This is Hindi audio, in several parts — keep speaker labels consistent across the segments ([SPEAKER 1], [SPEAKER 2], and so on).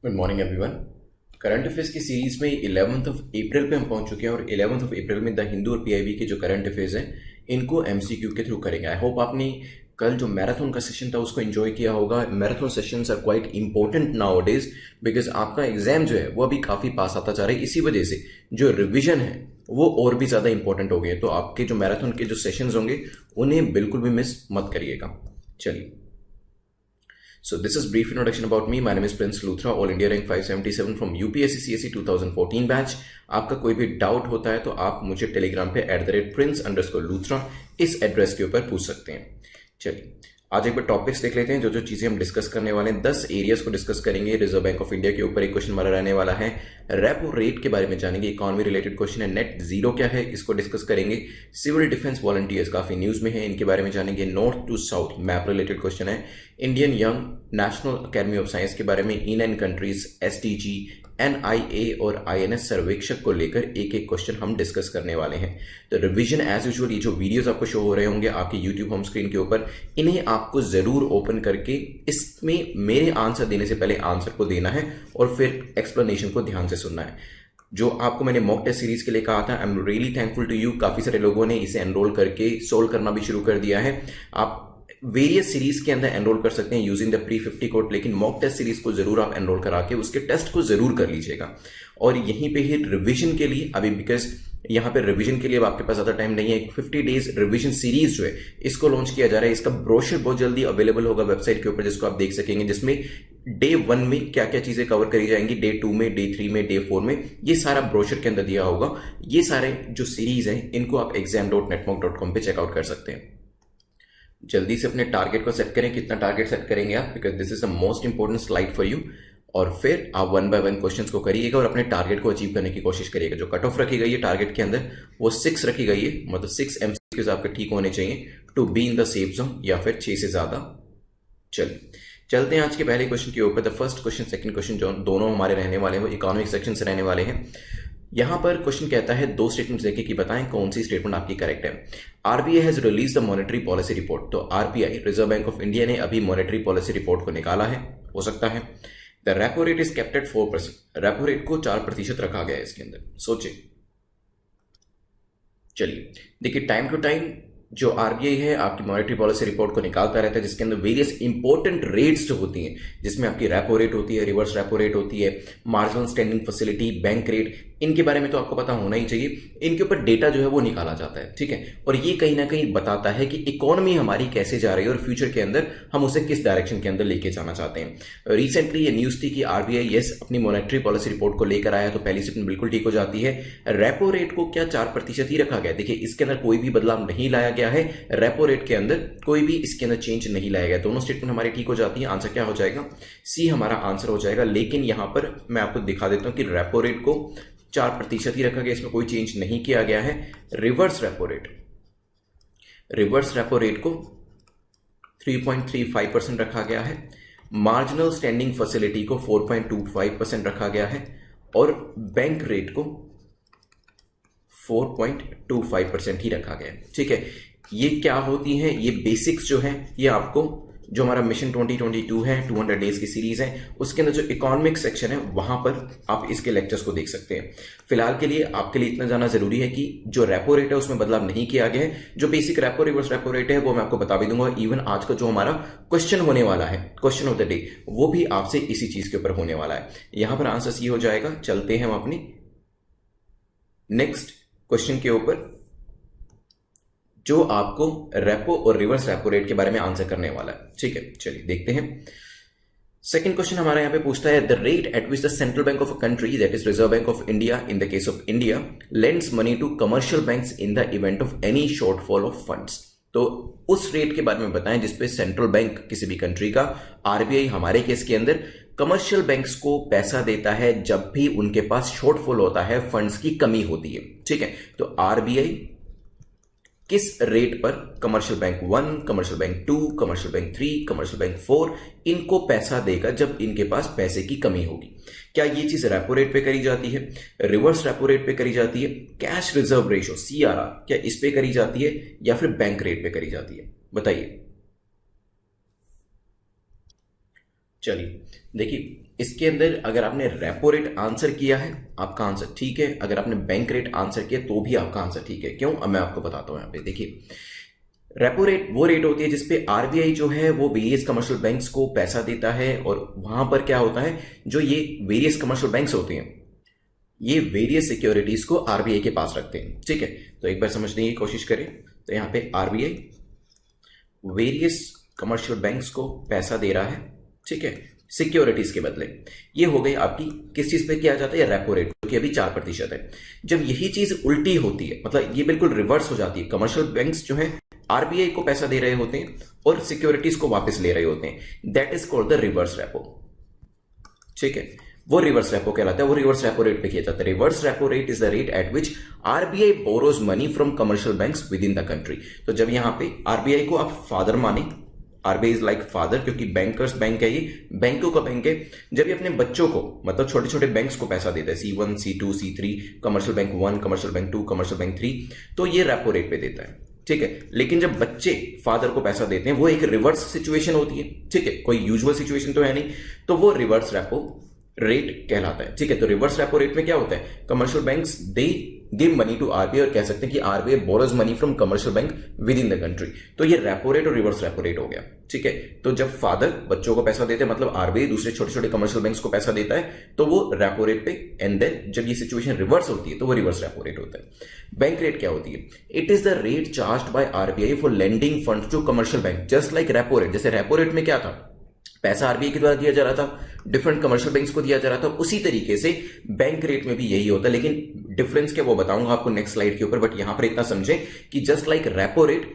[SPEAKER 1] Good morning everyone. Current affairs की सीरीज में 11th ऑफ अप्रैल पे हम पहुंच चुके हैं और 11th ऑफ अप्रैल में द हिंदू और पीआईबी के जो करंट अफेयर्स हैं इनको एमसीक्यू के थ्रू करेंगे। आई होप आपने कल जो मैराथन का सेशन था उसको एंजॉय किया होगा। Marathon sessions are quite important nowadays because आपका एग्जाम जो है वो अभी काफ़ी पास आता जा रहा है। इसी वजह से जो रिविजन है वो और भी ज़्यादा इंपॉर्टेंट हो गए। तो आपके जो मैराथन के जो सेशंस होंगे उन्हें बिल्कुल भी मिस मत करिएगा। चलिए, so this is brief introduction about me. My name is Prince Luthra, All India rank 577 from UPSC CSE 2014 batch. आपका कोई भी डाउट होता है तो आप मुझे टेलीग्राम पे @prince_luthra इस एड्रेस के ऊपर पूछ सकते हैं। चलिए, आज एक बार टॉपिक्स देख लेते हैं जो जो चीजें हम डिस्कस करने वाले हैं। 10 एरियाज को डिस्कस करेंगे। रिजर्व बैंक ऑफ इंडिया के ऊपर एक क्वेश्चन हमारा रहने वाला है। रेपो रेट के बारे में जानेंगे। इकोनॉमी रिलेटेड क्वेश्चन है। नेट जीरो क्या है इसको डिस्कस करेंगे। सिविल डिफेंस वॉलंटियर्स काफी न्यूज में है, इनके बारे में जानेंगे। North to south map related question है। Indian young national academy of science के बारे में, in and countries, SDG, NIA और आईएनएस सर्वेक्षक को लेकर एक एक क्वेश्चन हम डिस्कस करने वाले हैं। तो रिवीजन एज यूजुअल, ये जो वीडियोस आपको शो हो रहे होंगे आपके यूट्यूब होम स्क्रीन के ऊपर, इन्हें आपको जरूर ओपन करके इसमें मेरे आंसर देने से पहले आंसर को देना है और फिर एक्सप्लेनेशन को ध्यान से सुनना है। जो आपको मैंने मॉक टेस्ट सीरीज के लिए कहा था, I am really thankful to you. काफी सारे लोगों ने इसे एनरोल करके सोल्व करना भी शुरू कर दिया है। आप वेरियस सीरीज के अंदर एनरोल कर सकते हैं यूजिंग द प्री 50 कोड, लेकिन मॉक टेस्ट सीरीज को जरूर आप एनरोल करा के उसके टेस्ट को जरूर कर लीजिएगा। और यहीं पे ही रिवीजन के लिए अभी, बिकॉज यहाँ पे रिवीजन के लिए अब आपके पास ज्यादा टाइम नहीं है, 50 डेज रिवीजन सीरीज जो है इसको लॉन्च किया जा रहा है। इसका ब्रोशर बहुत जल्दी अवेलेबल होगा वेबसाइट के ऊपर, जिसको आप देख सकेंगे, जिसमें डे 1 में क्या क्या चीजें कवर करी जाएंगी, डे 2 में, डे 3 में, डे 4 में, ये सारा ब्रोशर के अंदर दिया होगा। ये सारे जो सीरीज हैं इनको आप exam.netmock.com पे चेकआउट कर सकते हैं। जल्दी से अपने टारगेट को सेट करें। कितना टारगेट सेट करेंगे आप, because this is the most important slide for you. और फिर आप 1 बाय 1 क्वेश्चंस को करिएगा और अपने टारगेट को अचीव करने की कोशिश करिएगा। जो कट ऑफ रखी गई है टारगेट के अंदर वो 6 रखी गई है, मतलब 6 एमसीक्यूज आपके ठीक होने चाहिए to be in the safe zone, या फिर 6 से ज्यादा। चलिए, चलते हैं आज के पहले क्वेश्चन के ऊपर। The first question, second question जो दोनों हमारे रहने वाले हैं वो इकोनॉमिक सेक्शन से रहने वाले हैं। यहां पर क्वेश्चन कहता है 2 स्टेटमेंट्स देके कि बताएं कौन सी स्टेटमेंट आपकी करेक्ट है। RBI has release the monetary policy report. तो RBI, Reserve Bank of India ने अभी मॉनेटरी पॉलिसी रिपोर्ट को निकाला है, हो सकता है। The repo rate is kept at 4%। Repo rate को 4% रखा गया है इसके अंदर। सोचिए। चलिए देखिए, टाइम टू टाइम जो आरबीआई है आपकी मॉनेटरी पॉलिसी रिपोर्ट को निकालता रहता है, जिसके अंदर वेरियस इंपॉर्टेंट रेट्स जो होती हैं, जिसमें आपकी रेपो रेट होती है, रिवर्स रेपो रेट होती है, marginal standing facility, bank rate, इनके बारे में तो आपको पता होना ही चाहिए। इनके ऊपर डेटा जो है वो निकाला जाता है, ठीक है। और ये कहीं ना कहीं बताता है कि इकोनॉमी हमारी कैसे जा रही है और फ्यूचर के अंदर हम उसे किस डायरेक्शन के अंदर लेके जाना चाहते हैं। रिसेंटली ये न्यूज थी कि आरबीआई यस अपनी मॉनेटरी पॉलिसी रिपोर्ट को लेकर आया, तो पहली स्टेटमेंट बिल्कुल ठीक हो जाती है। रेपो रेट को क्या 4% ही रखा गया। देखिए, इसके अंदर कोई भी बदलाव नहीं लाया गया है। रेपो रेट के अंदर कोई भी इसके अंदर चेंज नहीं लाया गया। दोनों स्टेटमेंट हमारी ठीक हो जाती है। आंसर क्या हो जाएगा? सी हमारा आंसर हो जाएगा। लेकिन यहां पर मैं आपको दिखा देता हूं कि रेपो रेट को 4% ही रखा गया, इसमें कोई चेंज नहीं किया गया है। रिवर्स रेपो रेट को 3.35% रखा गया है। मार्जिनल स्टैंडिंग फैसिलिटी को 4.25% रखा गया है और बैंक रेट को 4.25% ही रखा गया है, ठीक है। ये क्या होती हैं? ये बेसिक्स जो है ये आपको, जो हमारा मिशन 2022 है, 200 डेज की सीरीज है, उसके अंदर जो इकोनॉमिक सेक्शन है वहां पर आप इसके लेक्चर्स को देख सकते हैं। फिलहाल के लिए आपके लिए इतना जानना जरूरी है कि जो रेपो रेट है उसमें बदलाव नहीं किया गया है। जो basic repo reverse repo rate है वो मैं आपको बता भी दूंगा। इवन आज का जो हमारा क्वेश्चन होने वाला है, क्वेश्चन ऑफ द डे, वो भी आपसे इसी चीज के ऊपर होने वाला है। यहां पर आंसर सी हो जाएगा। चलते हैं हम अपनी नेक्स्ट क्वेश्चन के ऊपर, जो आपको रेपो और रिवर्स रेपो रेट के बारे में आंसर करने वाला है, ठीक है। चलिए देखते हैं। सेकंड क्वेश्चन हमारा यहां पे पूछता है the rate at which the central bank of a country, that is Reserve Bank of India in the case of India, lends money to commercial banks in the event of any shortfall of funds. तो उस रेट के बारे में बताएं जिसपे सेंट्रल बैंक किसी भी कंट्री का, आरबीआई हमारे केस के अंदर, कमर्शियल बैंक्स को पैसा देता है जब भी उनके पास शॉर्टफॉल होता है, फंड्स की कमी होती है, ठीक है। तो आरबीआई किस रेट पर commercial bank 1, commercial bank 2, commercial bank 3, commercial bank 4 इनको पैसा देगा जब इनके पास पैसे की कमी होगी? क्या ये चीज रेपो रेट पे करी जाती है, रिवर्स रेपो रेट पे करी जाती है, कैश रिजर्व रेशियो सीआरआर क्या इस पे करी जाती है, या फिर बैंक रेट पे करी जाती है? बताइए। चलिए देखिए, इसके अंदर अगर आपने रेपो रेट आंसर किया है आपका आंसर ठीक है, अगर आपने बैंक रेट आंसर किया तो भी आपका आंसर ठीक है। क्यों, अब मैं आपको बताता हूं। यहाँ पे देखिए, रेपो रेट वो रेट होती है जिसपे आरबीआई जो है वो वेरियस कमर्शियल बैंक्स को पैसा देता है, और वहां पर क्या होता है, जो ये वेरियस कमर्शियल बैंक्स होते हैं ये वेरियस सिक्योरिटीज को आरबीआई के पास रखते हैं। ठीक है, तो एक बार समझने की कोशिश करें। तो यहाँ पे आरबीआई वेरियस कमर्शियल बैंक्स को पैसा दे रहा है, ठीक है, सिक्योरिटीज के बदले। ये हो गई आपकी किस चीज पे किया जाता है, रेपो रेट, जो कि अभी 4% है। जब यही चीज उल्टी होती है, मतलब ये बिल्कुल रिवर्स हो जाती है, कमर्शियल बैंक्स जो है आरबीआई को पैसा दे रहे होते हैं और सिक्योरिटीज को वापस ले रहे होते हैं, that is called the reverse repo. ठीक है, वो रिवर्स रेपो कहलाता है, वो रिवर्स रेपो रेट पे किया जाता है। Reverse repo rate is the rate at which RBI borrows money from commercial banks with in the country. तो जब यहां पे आरबीआई को आप फादर माने, आरबीआई इज लाइक फादर, क्योंकि बैंकर्स बैंक है, ये बैंकों का बैंक है। जब ये अपने बच्चों को, मतलब छोटे छोटे बैंक्स को पैसा देता है, C1, C2, C3, commercial bank 1, commercial bank 2, commercial bank 3, तो ये रेपो रेट पे देता है। ठीक है, लेकिन जब बच्चे फादर को पैसा देते हैं वो एक रिवर्स सिचुएशन होती है। ठीक है, कोई यूजुअल सिचुएशन तो है नहीं, तो वो रिवर्स रेपो रेट कहलाता है। ठीक है, तो रिवर्स रेपो रेट में क्या होता है, commercial banks they give money to RBI, और कह सकते हैं कि RBI borrows money from commercial bank within the country. तो ये रेपो रेट और रिवर्स रेपो रेट हो गया। ठीक है, तो जब फादर बच्चों को पैसा देते हैं, मतलब आरबीआई दूसरे छोटे छोटे कमर्शियल बैंक्स को पैसा देता है, तो वो रेपो रेट पे, एंड देन जब ये सिचुएशन रिवर्स होती है तो वो रिवर्स रेपो रेट होता है। बैंक रेट क्या होती है, it is the rate charged by RBI for lending funds to commercial bank, just like repo rate. जैसे रेपो रेट में क्या था, पैसा आरबीआई के द्वारा दिया जा रहा था, डिफरेंट कमर्शियल बैंक्स को दिया जा रहा था, उसी तरीके से बैंक रेट में भी यही होता है। लेकिन डिफरेंस क्या वो बताऊंगा आपको नेक्स्ट स्लाइड के ऊपर, बट यहां पर इतना समझें कि just like repo rate,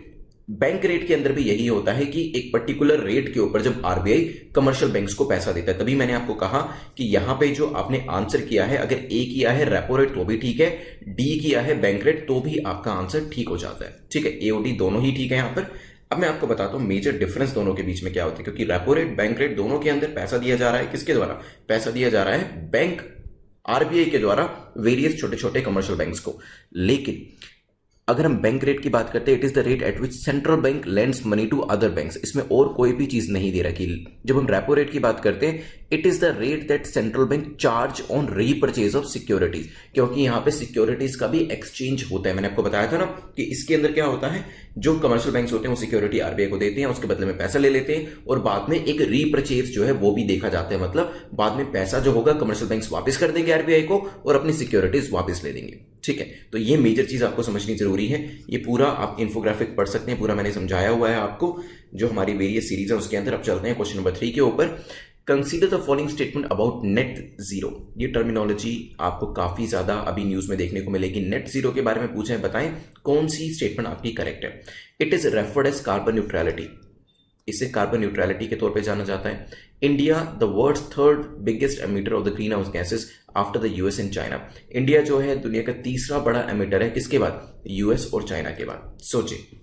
[SPEAKER 1] bank rate के अंदर भी यही होता है कि एक पर्टिकुलर रेट के ऊपर जब आरबीआई कमर्शियल बैंक्स को पैसा देता है। तभी मैंने आपको कहा कि यहां पे जो आपने आंसर किया है, अगर ए किया है रेपो रेट तो भी ठीक है, डी किया है बैंक रेट तो भी आपका आंसर ठीक हो जाता है। ठीक है, ए और डी दोनों ही ठीक है यहां पर। अब मैं आपको बताता हूं मेजर डिफरेंस दोनों के बीच में क्या होता है, क्योंकि रेपो रेट बैंक रेट दोनों के अंदर पैसा दिया जा रहा है, किसके द्वारा पैसा दिया जा रहा है, बैंक आरबीआई के द्वारा वेरियस छोटे छोटे कमर्शियल बैंक्स को। लेकिन अगर हम बैंक रेट की बात करते हैं, it is the rate at which central bank lends money to other banks, इसमें और कोई भी चीज नहीं दे रखी। जब हम रेपो रेट की बात करते हैं, it is the rate that central bank charge on repurchase of securities, क्योंकि यहां पे सिक्योरिटीज का भी एक्सचेंज होता है। मैंने आपको बताया था ना कि इसके अंदर क्या होता है, जो कमर्शियल बैंक्स होते हैं वो सिक्योरिटी आरबीआई को देते हैं, उसके बदले में पैसा ले लेते हैं, और बाद में एक रीपरचेज जो है वो भी देखा जाता है, मतलब बाद में पैसा जो होगा कमर्शियल बैंक्स वापस कर देंगे आरबीआई को और अपनी सिक्योरिटीज वापस ले देंगे। ठीक है, तो ये मेजर चीज आपको समझनी जरूरी है। ये पूरा आप इन्फोग्राफिक पढ़ सकते हैं, पूरा मैंने समझाया हुआ है आपको जो हमारी वेरियस सीरीज है उसके अंदर। अब चलते हैं क्वेश्चन नंबर 3 के ऊपर। Consider the following statement about net zero. ये टर्मिनोलॉजी आपको काफी ज्यादा अभी न्यूज में देखने को मिलेगी। नेट जीरो के बारे में पूछा है, बताएं कौन सी स्टेटमेंट आपकी करेक्ट है। It is referred as carbon neutrality, इसे कार्बन न्यूट्रलिटी के तौर पे जाना जाता है। India the world's third biggest emitter of the green house gases after the US and China. India जो है दुनिया का तीसरा बड़ा एमिटर है, किसके बाद, यूएस और चाइना के बाद। सोचिए,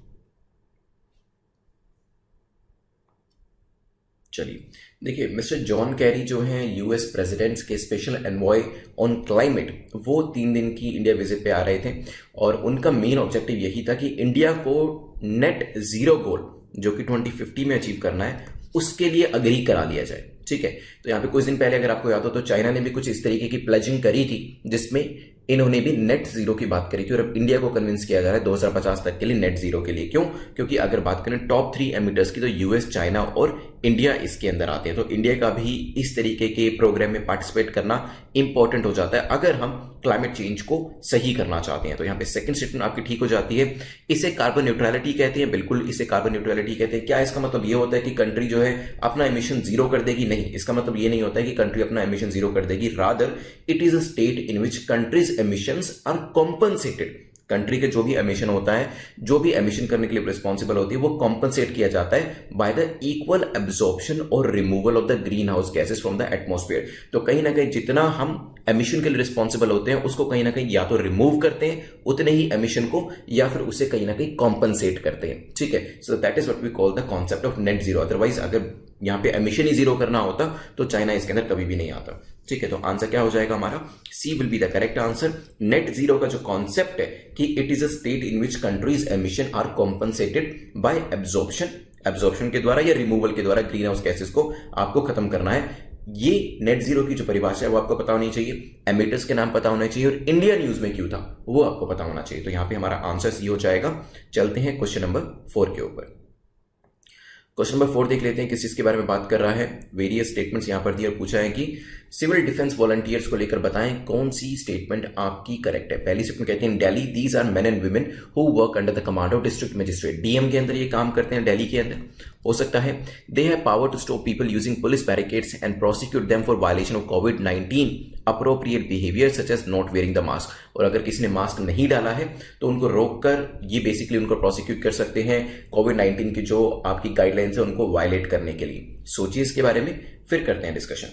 [SPEAKER 1] चलिए देखिए, मिस्टर जॉन कैरी जो हैं यूएस प्रेसिडेंट्स के स्पेशल एनवॉय ऑन क्लाइमेट, वो 3 दिन की इंडिया विजिट पे आ रहे थे, और उनका मेन ऑब्जेक्टिव यही था कि इंडिया को नेट जीरो गोल जो कि 2050 में अचीव करना है, उसके लिए अग्री करा लिया जाए। ठीक है, तो यहाँ पे कुछ दिन पहले अगर आपको याद हो तो चाइना ने भी कुछ इस तरीके की प्लेजिंग करी थी, जिसमें इन्होंने भी नेट जीरो की बात करी थी, और अब इंडिया को कन्विंस किया जा रहा है 2050 तक के लिए नेट जीरो के लिए। क्यों, क्योंकि अगर बात करें टॉप 3 एमिटर्स की तो यूएस, चाइना और इंडिया इसके अंदर आते हैं। तो इंडिया का भी इस तरीके के प्रोग्राम में पार्टिसिपेट करना इंपॉर्टेंट हो जाता है अगर हम क्लाइमेट चेंज को सही करना चाहते हैं। तो यहाँ पे सेकंड स्टेटमेंट आपकी ठीक हो जाती है। इसे कार्बन न्यूट्रलिटी कहते हैं, बिल्कुल इसे कार्बन न्यूट्रलिटी कहते हैं। क्या इसका मतलब ये होता है कि कंट्री जो है अपना एमिशन जीरो कर देगी? नहीं, इसका मतलब ये नहीं होता है कि कंट्री अपना एमिशन जीरो कर देगी। Rather it is a state in which countries emissions are compensated. Country के जो भी एमिशन होता है, जो भी एमिशन करने के लिए रिस्पॉन्सिबल होती है, वो कॉम्पनसेट किया जाता है बाय द इक्वल एब्जॉर्प्शन और removal of the green house gases from the atmosphere. तो कहीं ना कहीं जितना हम एमिशन के लिए रिस्पॉन्सिबल होते हैं उसको कहीं ना कहीं या तो रिमूव करते हैं उतने ही एमिशन को, या फिर उसे कहीं ना कहीं कॉम्पनसेट करते हैं। ठीक है, so that is what we call the concept of net zero. Otherwise अगर यहां पे एमिशन ही जीरो करना होता तो चाइना इसके अंदर कभी भी नहीं आता। ठीक है, तो आंसर क्या हो जाएगा हमारा? C will be the correct answer. Net zero का जो कॉन्सेप्ट है कि it is a state in which countries emission are compensated by absorption, absorption के द्वारा या रिमूवल के द्वारा ग्रीन हाउस गैसेस को आपको खत्म करना है। ये नेट जीरो की जो परिभाषा है वो आपको पता होनी चाहिए, एमिटर्स के नाम पता होने चाहिए और इंडिया न्यूज में क्यों था वो आपको पता होना चाहिए। तो यहां पे हमारा आंसर सी हो जाएगा। चलते हैं क्वेश्चन नंबर 4 के ऊपर। क्वेश्चन नंबर 4 देख लेते हैं किस चीज के बारे में बात कर रहा है। वेरियस स्टेटमेंट्स यहां पर दिए और पूछा है कि सिविल डिफेंस वॉलंटियर्स को लेकर बताएं कौन सी स्टेटमेंट आपकी करेक्ट है। पहली स्टेटमेंट कहते हैं Delhi these are men and women who work under the command of district magistrate. DM के अंदर ये काम करते हैं, दिल्ली के अंदर हो सकता है। They have power to stop people using police barricades and prosecute them for violation of कोविड-19 appropriate behaviour such as not wearing the mask. और अगर किसी ने मास्क नहीं डाला है तो उनको रोककर ये बेसिकली उनको प्रोसिक्यूट कर सकते हैं कोविड-19 की जो आपकी गाइडलाइंस है उनको वायलेट करने के लिए। सोचिए इसके बारे में, फिर करते हैं डिस्कशन।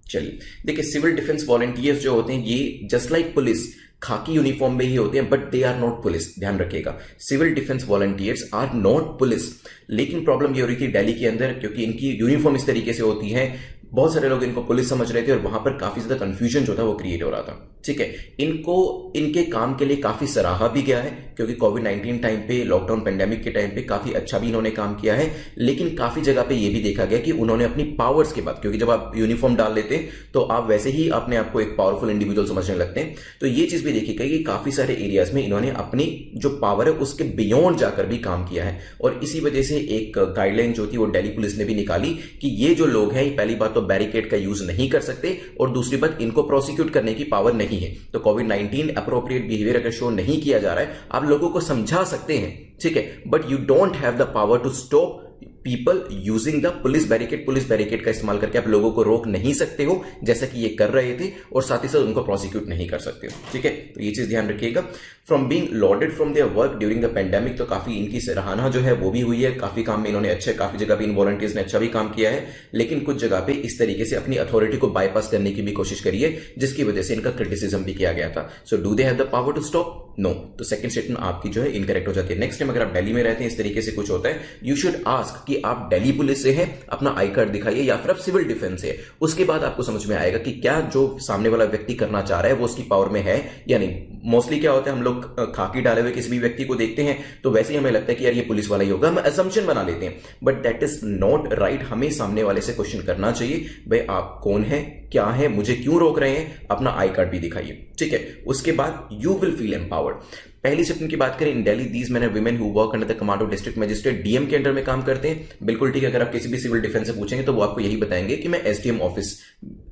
[SPEAKER 1] चलिए देखिए, सिविल डिफेंस वॉलंटियर्स जो होते हैं ये जस्ट लाइक पुलिस खाकी यूनिफॉर्म में ही होते हैं, but they are not police. ध्यान रखिएगा, civil defence volunteers are not police. लेकिन प्रॉब्लम ये हो रही थी दिल्ली के अंदर, क्योंकि इनकी यूनिफॉर्म इस तरीके से होती है, बहुत सारे लोग इनको पुलिस समझ रहे थे और वहां पर काफी ज्यादा कंफ्यूजन जो था वो क्रिएट हो रहा था। ठीक है, इनको इनके काम के लिए काफी सराहा भी गया है, क्योंकि कोविड-19 टाइम पे, लॉकडाउन पेंडेमिक के टाइम पे काफी अच्छा भी इन्होंने काम किया है। लेकिन काफी जगह पे ये भी देखा गया कि उन्होंने अपनी पावर्स के बाद, क्योंकि जब आप यूनिफॉर्म डाल लेते हैं तो आप वैसे ही अपने आप को एक पावरफुल इंडिविजुअल समझने लगते हैं। तो ये चीज भी देखी गई कि काफी सारे एरियाज में इन्होंने अपनी जो पावर है उसके बियॉन्ड जाकर भी काम किया है। और इसी वजह से एक गाइडलाइन जो थी वो दिल्ली पुलिस ने भी निकाली कि ये जो लोग हैं, पहली बात तो बैरिकेड का यूज नहीं कर सकते और दूसरी बात इनको प्रोसिक्यूट करने की पावर नहीं है। तो कोविड-19 अप्रोप्रिएट बिहेवियर अगर शो नहीं किया जा रहा है, आप लोगों को समझा सकते हैं, ठीक है, but you don't have the power to stop people using the police barricade. Police barricade का इस्तेमाल करके आप लोगों को रोक नहीं सकते हो, जैसा कि ये कर रहे थे, और साथ ही साथ उनको प्रोसिक्यूट नहीं कर सकते हो। ठीक है, तो ये चीज ध्यान रखिएगा। From being loaded from their work during the pandemic, तो काफी इनकी सराहना जो है वो भी हुई है, काफी काम में इन्होंने अच्छे, काफी जगह पे इन वॉलंटियर्स ने अच्छा भी काम किया है। लेकिन कुछ जगह पे इस तरीके से अपनी अथॉरिटी को बाईपास करने की भी कोशिश करी है, जिसकी वजह से इनका क्रिटिसिज्म भी किया गया था। So do they have the power to stop? No. तो सेकंड स्टेटमेंट आपकी जो है इनकरेक्ट हो जाती है। नेक्स्ट टाइम अगर आप दिल्ली में रहते हैं इस तरीके से कुछ होता है, यू शुड आस्क कि आप दिल्ली पुलिस से हैं, अपना आई कार्ड दिखाइए, या फिर आप सिविल डिफेंस से। उसके बाद आपको समझ में आएगा कि क्या जो सामने वाला व्यक्ति करना चाह रहा है वो उसकी पावर में है या नहीं। मोस्टली क्या होता है, हम लोग खाकी डाले हुए किसी भी व्यक्ति को देखते हैं तो वैसे ही हमें लगता है कि यार ये पुलिस वाला ही होगा, हम असम्पशन बना लेते हैं, but that is not right. हमें सामने वाले से क्वेश्चन करना चाहिए, भाई आप कौन है, क्या है, मुझे क्यों रोक रहे हैं, अपना आई कार्ड भी दिखाइए। ठीक है, उसके बाद यू विल फील एम्पावर्ड। पहली स्टेटमेंट की बात करें, in Delhi these men and women who work under the command of district magistrate, DM के अंडर में काम करते हैं। बिल्कुल ठीक है, अगर आप किसी भी सिविल डिफेंस से पूछेंगे तो वो आपको यही बताएंगे कि मैं एसडीएम ऑफिस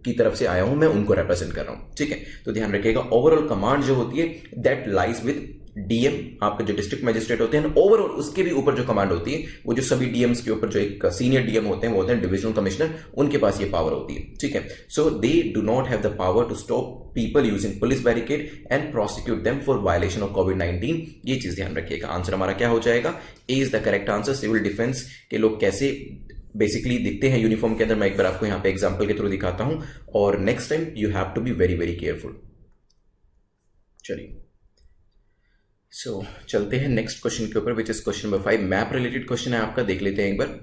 [SPEAKER 1] की तरफ से आया हूं, मैं उनको रिप्रेजेंट कर रहा हूं। ठीक है, तो ध्यान रखिएगा, ओवरऑल कमांड जो होती है दैट लाइज विद डीएम, आपके जो डिस्ट्रिक्ट मजिस्ट्रेट होते हैं। ओवरऑल उसके भी ऊपर जो कमांड होती है, वो जो सभी डीएम्स के ऊपर जो एक सीनियर डीएम होते हैं वो होते हैं डिविजनल कमिश्नर, उनके पास ये पावर होती है। ठीक है, so they do not have the power to stop people using police barricade and prosecute them for violation of कोविड-19। ये चीज ध्यान रखिएगा। आंसर हमारा क्या हो जाएगा? A is the correct answer. Civil defence के लोग कैसे बेसिकली दिखते हैं यूनिफॉर्म के अंदर, मैं एक बार आपको यहां पे एग्जांपल के थ्रू दिखाता हूं, और next time you have to be very very careful. चलिए, सो चलते हैं नेक्स्ट क्वेश्चन के ऊपर, which is question number 5। Map related question है आपका, देख लेते हैं एक बार।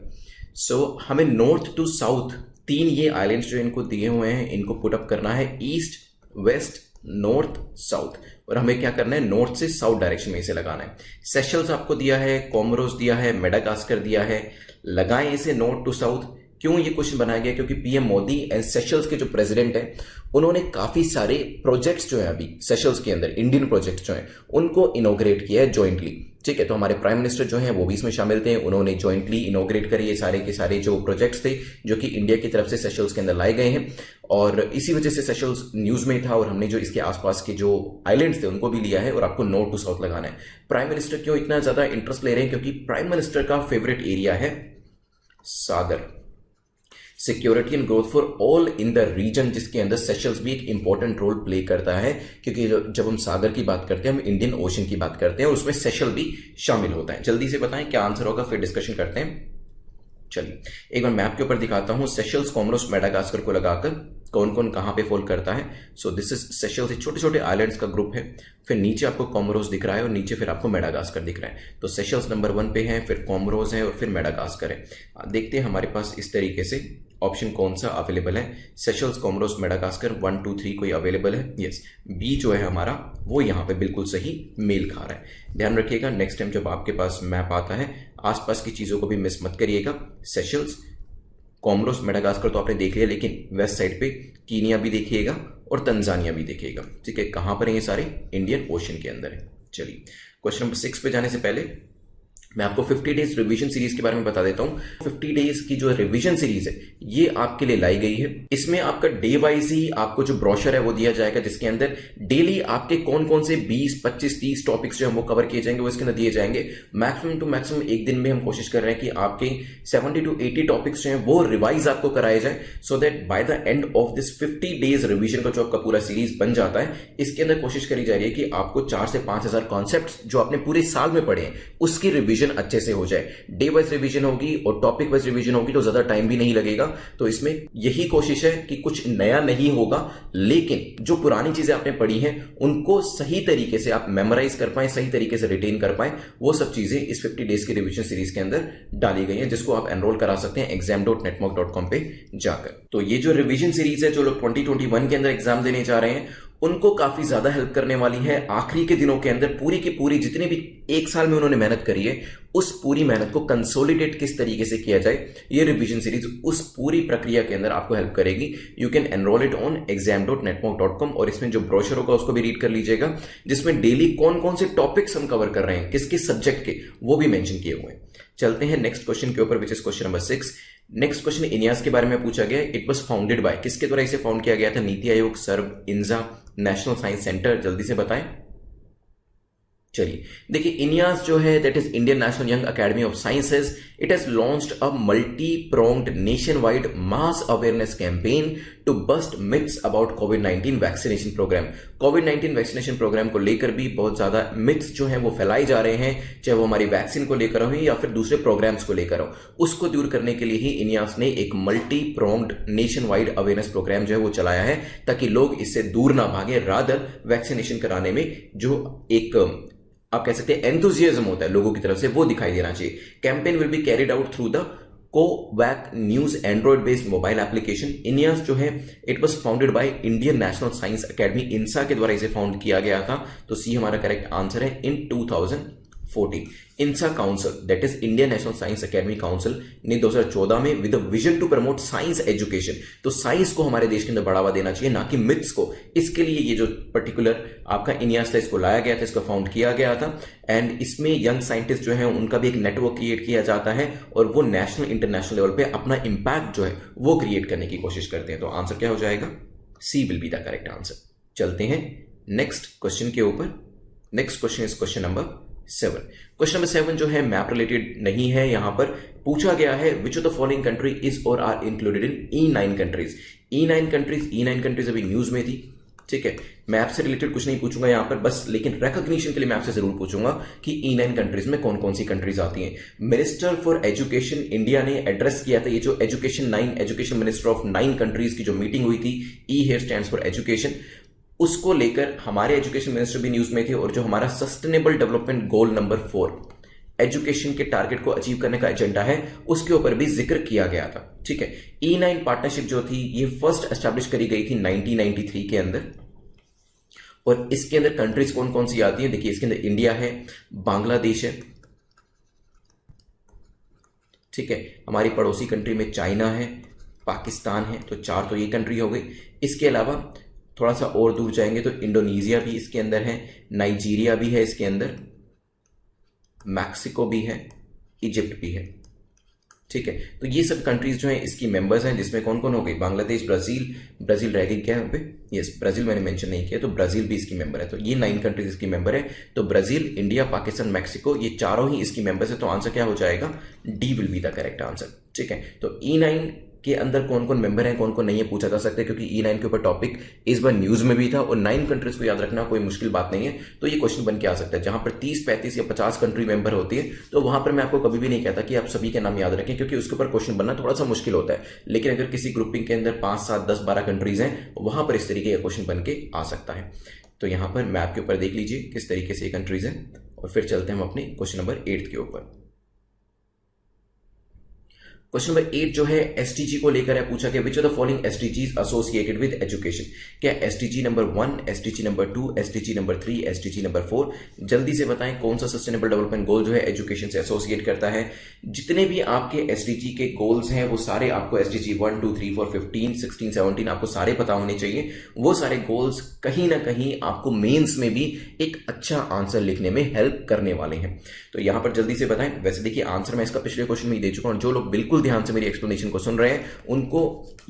[SPEAKER 1] सो हमें नॉर्थ टू साउथ 3 ये आइलैंड्स जो इनको दिए हुए हैं, इनको पुट अप करना है, ईस्ट, वेस्ट, नॉर्थ, साउथ, और हमें क्या करना है, नॉर्थ से साउथ डायरेक्शन में इसे लगाना है। सेशल्स आपको दिया है, कोमोरोस दिया है, मेडागास्कर दिया है, लगाएं इसे नॉर्थ टू साउथ। क्यों ये क्वेश्चन बनाया गया? क्योंकि पीएम मोदी एंड सेशल्स के जो प्रेसिडेंट हैं उन्होंने काफी सारे प्रोजेक्ट्स जो है अभी सेशल्स के अंदर, इंडियन प्रोजेक्ट्स जो हैं उनको इनोग्रेट किया है जॉइंटली। ठीक है, तो हमारे प्राइम मिनिस्टर जो हैं वो भी इसमें शामिल थे, उन्होंने जॉइंटली इनोग्रेट करे ये सारे के सारे जो प्रोजेक्ट्स थे जो कि इंडिया की तरफ से सेशल्स के अंदर लाए गए हैं। और इसी वजह से सेशल्स न्यूज में था, और हमने जो इसके आसपास के जो आइलैंड्स थे उनको भी लिया है, और आपको नॉर्थ टू साउथ लगाना है। प्राइम मिनिस्टर क्यों इतना ज्यादा इंटरेस्ट ले रहे हैं? क्योंकि प्राइम मिनिस्टर का फेवरेट एरिया है Sagar, security and growth for all in the region, जिसके अंदर सेशल्स भी एक इंपॉर्टेंट रोल प्ले करता है। क्योंकि जब हम सागर की बात करते हैं हम इंडियन ओशन की बात करते हैं, और उसमें सेशल भी शामिल होता है। जल्दी से बताएं क्या आंसर होगा, फिर डिस्कशन करते हैं। चलिए एक बार मैप के ऊपर दिखाता हूं, सेशल्स, कोमोरोस, मेडागास्कर को लगाकर कौन कौन कहां पे फॉल करता है। सो दिस इज सेशल्स, छोटे छोटे आइलैंड्स का ग्रुप है, फिर नीचे आपको कोमोरोस दिख रहा है और नीचे फिर आपको मेडागास्कर दिख रहा है। तो सेशल्स नंबर 1 पे है, फिर कोमोरोस है और फिर मेडागास्कर है। देखते हैं हमारे पास इस तरीके से ऑप्शन कौन सा अवेलेबल है। सेशल्स, कोमोरोस, मेडागास्कर 1 2 3 कोई अवेलेबल है? यस, बी जो है हमारा वो यहाँ पे बिल्कुल सही मेल खा रहा है। ध्यान रखिएगा, नेक्स्ट टाइम जब आपके पास मैप आता है आसपास की चीजों को भी मिस मत करिएगा। सेशल्स, कोमोरोस, मेडागास्कर तो आपने देख लिया, लेकिन वेस्ट साइड पे कीनिया भी देखिएगा और तंजानिया भी देखिएगा। ठीक है, कहाँ पर है ये सारे? इंडियन ओशन के अंदर है। चलिए क्वेश्चन नंबर 6 पे जाने से पहले मैं आपको 50 डेज रिवीजन सीरीज के बारे में बता देता हूं। 50 डेज की जो रिवीजन सीरीज है ये आपके लिए लाई गई है। इसमें आपका डे वाइज ही आपको जो ब्रोशर है वो दिया जाएगा, जिसके अंदर डेली आपके कौन कौन से 20, 25, 30 टॉपिक्स जो है वो कवर किए जाएंगे, वो इसके अंदर दिए जाएंगे। मैक्सिमम टू मैक्सिमम एक दिन में हम कोशिश कर रहे हैं कि आपके 70 to 80 टॉपिक्स जो है वो रिवाइज आपको कराए जाए, so that by the end of this 50 days revision का जो आपका पूरा सीरीज बन जाता है, इसके अंदर कोशिश करी जा रही है कि आपको 4 से 5 हजार कॉन्सेप्ट जो आपने पूरे साल में पढ़े हैं उसकी रिवीजन अच्छे से हो जाए। डे वाइज रिवीजन होगी और टॉपिक वाइज रिवीजन होगी तो ज्यादा टाइम भी नहीं लगेगा। तो इसमें यही कोशिश है कि कुछ नया नहीं होगा, लेकिन जो पुरानी चीजें आपने पढ़ी हैं उनको सही तरीके से आप मेमोराइज कर पाए, सही तरीके से रिटेन कर पाए, वो सब चीजें इस 50 डेज की रिवीजन सीरीज के अंदर डाली गई हैं, जिसको आप एनरोल करा सकते हैं exam.netmock.com पे जाकर। तो ये जो रिवीजन सीरीज है, जो लोग 2021 के अंदर एग्जाम देने जा रहे हैं उनको काफी ज्यादा हेल्प करने वाली है। आखिरी के दिनों के अंदर पूरी की पूरी जितनी भी एक साल में उन्होंने मेहनत करी है, उस पूरी मेहनत को कंसोलिडेट किस तरीके से किया जाए, ये रिवीजन सीरीज उस पूरी प्रक्रिया के अंदर आपको हेल्प करेगी। You can enrol it on exam.netmock.com और इसमें जो ब्रोशर होगा उसको भी रीड कर लीजिएगा, जिसमें डेली कौन कौन से टॉपिक्स हम कवर कर रहे हैं, किस किस सब्जेक्ट के, वो भी मेंशन किए हुए हैं। चलते हैं नेक्स्ट क्वेश्चन के ऊपर, which is question number 6। Next question INYAS के बारे में पूछा गया। इट वाज फाउंडेड बाय, किसके द्वारा इसे फाउंड किया गया था? नीति आयोग, सर्व, इंजा, नेशनल साइंस सेंटर। जल्दी से बताएं। चलिए देखिए, इनियास जो है that is Indian national young academy of sciences. It has launched a multi pronged nation wide mass awareness campaign to bust myths about कोविड-19 वैक्सीनेशन प्रोग्राम। कोविड-19 वैक्सीनेशन प्रोग्राम को लेकर भी बहुत ज्यादा मिथ्स जो हैं वो फैलाए जा रहे हैं, चाहे वो हमारी वैक्सीन को लेकर हो या फिर दूसरे प्रोग्राम्स को लेकर हो। उसको दूर करने के लिए ही इनियास ने एक multi pronged nation wide awareness programme जो है वो चलाया है, ताकि लोग इससे दूर ना भागे, रादर वैक्सीनेशन कराने में जो एक आप कह सकते हैं एंथुजियाज्म होता है लोगों की तरफ से, वो दिखाई देना चाहिए। Campaign will be carried out through the covac news Android based mobile application. INYAS जो है it was founded by Indian national science academy, INSA के द्वारा इसे फाउंड किया गया था। तो सी हमारा करेक्ट आंसर है in 2014। INSA council that is Indian national science academy council ने 2014 में with a vision to promote science education, तो साइंस को हमारे देश के अंदर बढ़ावा देना चाहिए, ना कि मिथ्स को। इसके लिए ये जो पर्टिकुलर आपका इनियास था इसको लाया गया था, इसको फाउंड किया गया था। एंड इसमें यंग साइंटिस्ट जो है उनका भी एक नेटवर्क क्रिएट किया जाता है और वो नेशनल इंटरनेशनल लेवल पे अपना इंपैक्ट जो है वो क्रिएट करने की कोशिश करते हैं। तो आंसर क्या हो जाएगा? C will be the correct answer. चलते हैं नेक्स्ट क्वेश्चन के ऊपर। Next question is question number 7। Question number 7 जो है मैप रिलेटेड नहीं है, यहां पर पूछा गया है which of the following country is और are included in E9 countries. E9 countries अभी न्यूज में थी, ठीक है। मैप से रिलेटेड कुछ नहीं पूछूंगा यहां पर बस, लेकिन रिकॉग्निशन के लिए मैं आपसे जरूर पूछूंगा कि E9 कंट्रीज में कौन कौन सी कंट्रीज आती हैं। मिनिस्टर फॉर एजुकेशन इंडिया ने एड्रेस किया था ये जो एजुकेशन मिनिस्टर ऑफ 9 कंट्रीज की जो मीटिंग हुई थी, ई हियर स्टैंड्स फॉर एजुकेशन, उसको लेकर हमारे एजुकेशन मिनिस्टर भी न्यूज में थे। और जो हमारा sustainable development goal number 4 education के टारगेट को अचीव करने का एजेंडा है, उसके ऊपर भी जिक्र किया गया था, ठीक है। E9 पार्टनरशिप जो थी ये फर्स्ट एस्टैब्लिश करी गई थी 1993 के अंदर। और इसके अंदर कंट्रीज कौन कौन सी आती है? देखिए इसके अंदर इंडिया है, बांग्लादेश है, ठीक है, हमारी पड़ोसी कंट्री में चाइना है, पाकिस्तान है, तो 4 तो ये कंट्री हो गई। इसके अलावा थोड़ा सा और दूर जाएंगे तो इंडोनेशिया भी इसके अंदर है, नाइजीरिया भी है इसके अंदर, मैक्सिको भी है, इजिप्ट भी है, ठीक है। तो ये सब कंट्रीज जो हैं इसकी मेंबर्स हैं, जिसमें कौन कौन हो गई? बांग्लादेश, ब्राजील रह गई क्या यहाँ पे? यस, ब्राजील मैंने मेंशन नहीं किया, तो ब्राजील भी इसकी मेंबर है। तो ये 9 कंट्रीज इसकी मेंबर है। तो ब्राजील, इंडिया, पाकिस्तान, मैक्सिको, ये चारों ही इसकी मेंबर्स है। तो आंसर क्या हो जाएगा? D will be the correct answer, ठीक है। तो E9 के अंदर कौन कौन मेंबर हैं, कौन कौन नहीं है, पूछा जा सकता है, क्योंकि E9 के ऊपर टॉपिक इस बार न्यूज में भी था और 9 कंट्रीज को याद रखना कोई मुश्किल बात नहीं है। तो ये क्वेश्चन बन के आ सकता है। जहां पर 30, 35 या 50 कंट्री मेंबर होती है, तो वहां पर मैं आपको कभी भी नहीं कहता कि आप सभी के नाम याद रखें, क्योंकि उसके ऊपर क्वेश्चन बनना थोड़ा सा मुश्किल होता है। लेकिन अगर किसी ग्रुपिंग के अंदर 5, 7, 10, 12 कंट्रीज हैं, वहां पर इस तरीके का क्वेश्चन बन के आ सकता है। तो यहां पर मैप के ऊपर देख लीजिए किस तरीके से ये कंट्रीज हैं, और फिर चलते हैं हम अपने क्वेश्चन नंबर 8 के ऊपर। क्वेश्चन नंबर 8 जो है एसटीजी को लेकर है, पूछा कि which of the following SDGs associated with education. क्या SDG number 1, SDG number 2, SDG number 3, SDG number 4, जल्दी से बताएं कौन सा सस्टेनेबल डेवलपमेंट गोल जो है एजुकेशन से एसोसिएट करता है। जितने भी आपके एसडीजी के गोल्स हैं वो सारे आपको एसडीजी 1, 2, 3, 4, 15, 16, 17 आपको सारे पता होने चाहिए। वो सारे गोल्स कहीं ना कहीं आपको मेंस में भी एक अच्छा आंसर लिखने में हेल्प करने वाले हैं। तो यहां पर जल्दी से बताएं। वैसे देखिए आंसर मैं इसका पिछले क्वेश्चन में ही दे चुका हूं। जो लोग बिल्कुल ध्यान से मेरी एक्सप्लेनेशन को सुन रहे हैं उनको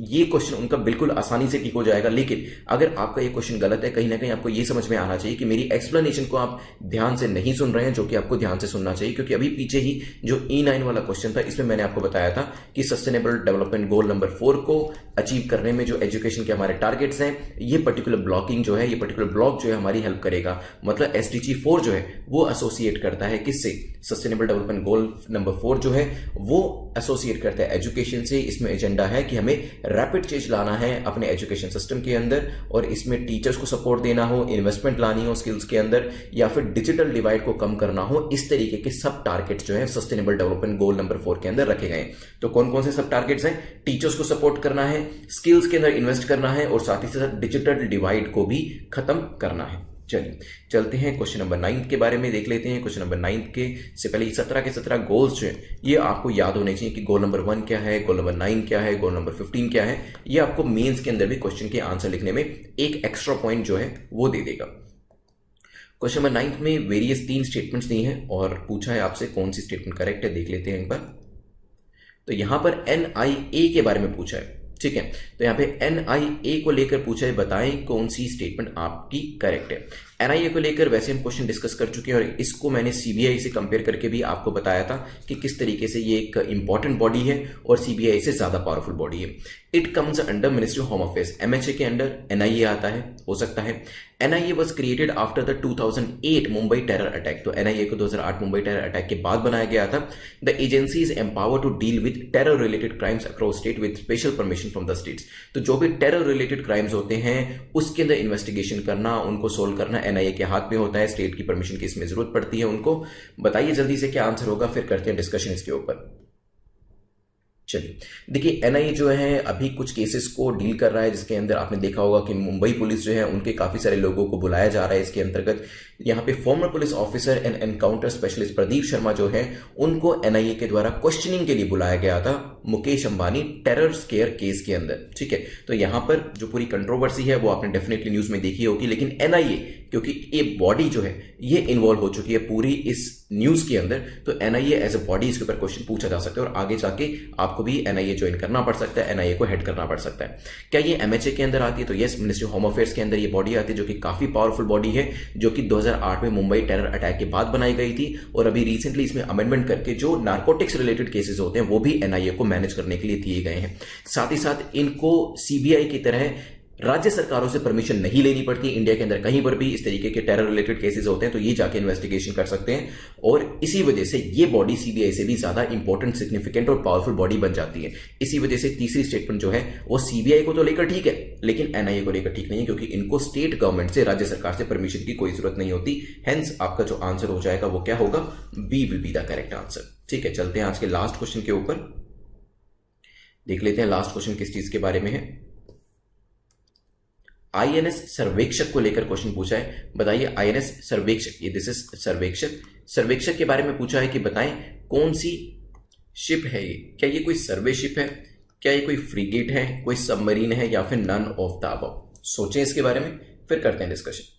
[SPEAKER 1] ये क्वेश्चन उनका बिल्कुल आसानी से ठीक हो जाएगा। लेकिन अगर आपका ये क्वेश्चन गलत है, कहीं ना कहीं आपको ये समझ में आना चाहिए कि मेरी एक्सप्लेनेशन को आप ध्यान से नहीं सुन रहे हैं, जो कि आपको ध्यान से सुनना चाहिए। क्योंकि अभी पीछे ही जो E9 वाला क्वेश्चन था इसमें मैंने आपको बताया था कि सस्टेनेबल डेवलपमेंट गोल नंबर 4 को अचीव करने में जो एजुकेशन के हमारे टारगेट्स हैं, ये पर्टिकुलर ब्लॉकिंग जो है, ये पर्टिकुलर ब्लॉक जो है हमारी हेल्प करेगा। मतलब एसडीजी 4 जो है वो एसोसिएट करता है किससे? सस्टेनेबल डेवलपमेंट गोल नंबर 4 जो है वो एसोसिएट करता है एजुकेशन से। इसमें एजेंडा है कि हमें रैपिड चेंज लाना है अपने एजुकेशन सिस्टम के अंदर, और इसमें टीचर्स को सपोर्ट देना हो, इन्वेस्टमेंट लानी हो स्किल्स के अंदर, या फिर डिजिटल डिवाइड को कम करना हो। इस तरीके के सब टारगेट्स जो है सस्टेनेबल डेवलपमेंट गोल नंबर 4 के अंदर रखे गए। तो कौन कौन से सब टारगेट्स हैं? टीचर्स को सपोर्ट करना है, स्किल्स के अंदर इन्वेस्ट करना है, और साथ ही साथ डिजिटल डिवाइड को भी खत्म करना है। चलिए चलते हैं क्वेश्चन नंबर 9 के बारे में देख लेते हैं। क्वेश्चन नंबर 9 के से पहले 17 के 17 गोल्स जो है ये आपको याद होने चाहिए कि गोल नंबर 1 क्या है, गोल नंबर 9 क्या है, गोल नंबर 15 क्या है। ये आपको मेंस के अंदर भी क्वेश्चन के आंसर लिखने में एक एक्स्ट्रा पॉइंट जो है वो दे देगा। क्वेश्चन नंबर 9 में वेरियस 3 स्टेटमेंट्स दी हैं और पूछा है आपसे कौन सी स्टेटमेंट करेक्ट है, देख लेते हैं एक बार। तो यहां पर NIA के बारे में पूछा है, ठीक है। तो यहां पे NIA को लेकर पूछा है, बताएं कौन सी स्टेटमेंट आपकी करेक्ट है। NIA को लेकर वैसे हम क्वेश्चन डिस्कस कर चुके हैं और इसको मैंने CBI से कंपेयर करके भी आपको बताया था कि किस तरीके से ये एक इंपॉर्टेंट बॉडी है और CBI से ज्यादा पावरफुल बॉडी है। It comes under ministry of home affairs. MHA के अंडर NIA आता है, हो सकता है। NIA was created after the 2008 Mumbai terror attack. तो NIA को 2008 मुंबई टेरर अटैक के बाद बनाया गया था। The agency is empowered to deal with terror related crimes across state with special permission from the states. तो जो भी टेरर रिलेटेड क्राइम्स होते हैं उसके अंदर इन्वेस्टिगेशन करना, उनको सोल्व करना NIA के हाथ में होता है। स्टेट की परमिशन की इसमें जरूरत पड़ती है उनको। बताइए जल्दी से क्या आंसर होगा, फिर करते हैं डिस्कशन इसके ऊपर। चलिए देखिए NIA जो है अभी कुछ केसेस को डील कर रहा है, जिसके अंदर आपने देखा होगा कि मुंबई पुलिस जो है उनके काफी सारे लोगों को बुलाया जा रहा है इसके अंतर्गत। यहाँ पे farmer police officer and encounter specialist Pradeep Sharma जो है उनको NIA के द्वारा क्वेश्चनिंग के लिए बुलाया गया था Mukesh Ambani terror square case के अंदर, ठीक है। तो यहाँ पर जो पूरी कंट्रोवर्सी है वो आपने डेफिनेटली न्यूज में देखी होगी, लेकिन NIA क्योंकि ये बॉडी जो है ये इन्वॉल्व हो चुकी है पूरी इस न्यूज के अंदर, तो NIA एज अ बॉडी इसके ऊपर क्वेश्चन पूछा जा सकता है और आगे जाके आपको भी NIA ज्वाइन करना पड़ सकता है, NIA को हेड करना पड़ सकता है। क्या ये MHA के अंदर आती है? तो yes, ministry of home affairs के अंदर ये बॉडी आती है, जो कि काफी पावरफुल बॉडी है, जो कि 2008 में मुंबई टेरर अटैक के बाद बनाई गई थी। और अभी रिसेंटली इसमें अमेंडमेंट करके जो नार्कोटिक्स रिलेटेड केसेस होते हैं वो भी NIA को मैनेज करने के लिए दिए गए हैं। साथ ही साथ इनको CBI की तरह राज्य सरकारों से परमिशन नहीं लेनी पड़ती। इंडिया के अंदर कहीं पर भी इस तरीके के टेरर रिलेटेड केसेस होते हैं तो ये जाके इन्वेस्टिगेशन कर सकते हैं, और इसी वजह से ये बॉडी CBI से भी ज्यादा इंपॉर्टेंट, सिग्निफिकेंट और पावरफुल बॉडी बन जाती है। इसी वजह से तीसरी स्टेटमेंट जो है वो CBI को तो लेकर ठीक है, लेकिन NIA को लेकर ठीक नहीं है, क्योंकि इनको स्टेट गवर्नमेंट से, राज्य सरकार से परमिशन की कोई जरूरत नहीं होती। हेंस आपका जो आंसर हो जाएगा वो क्या होगा? B will be the correct answer. ठीक है, चलते हैं आज के लास्ट क्वेश्चन के ऊपर, देख लेते हैं लास्ट क्वेश्चन किस चीज के बारे में है। INS सर्वेक्षक को लेकर क्वेश्चन पूछा है, बताइए INS सर्वेक्षक, ये दिस इज सर्वेक्षक के बारे में पूछा है कि बताएं कौन सी शिप है ये। क्या ये कोई सर्वे शिप है, क्या ये कोई फ्रीगेट है, कोई सबमरीन है, या फिर नन ऑफ द अबव? सोचें इसके बारे में, फिर करते हैं डिस्कशन।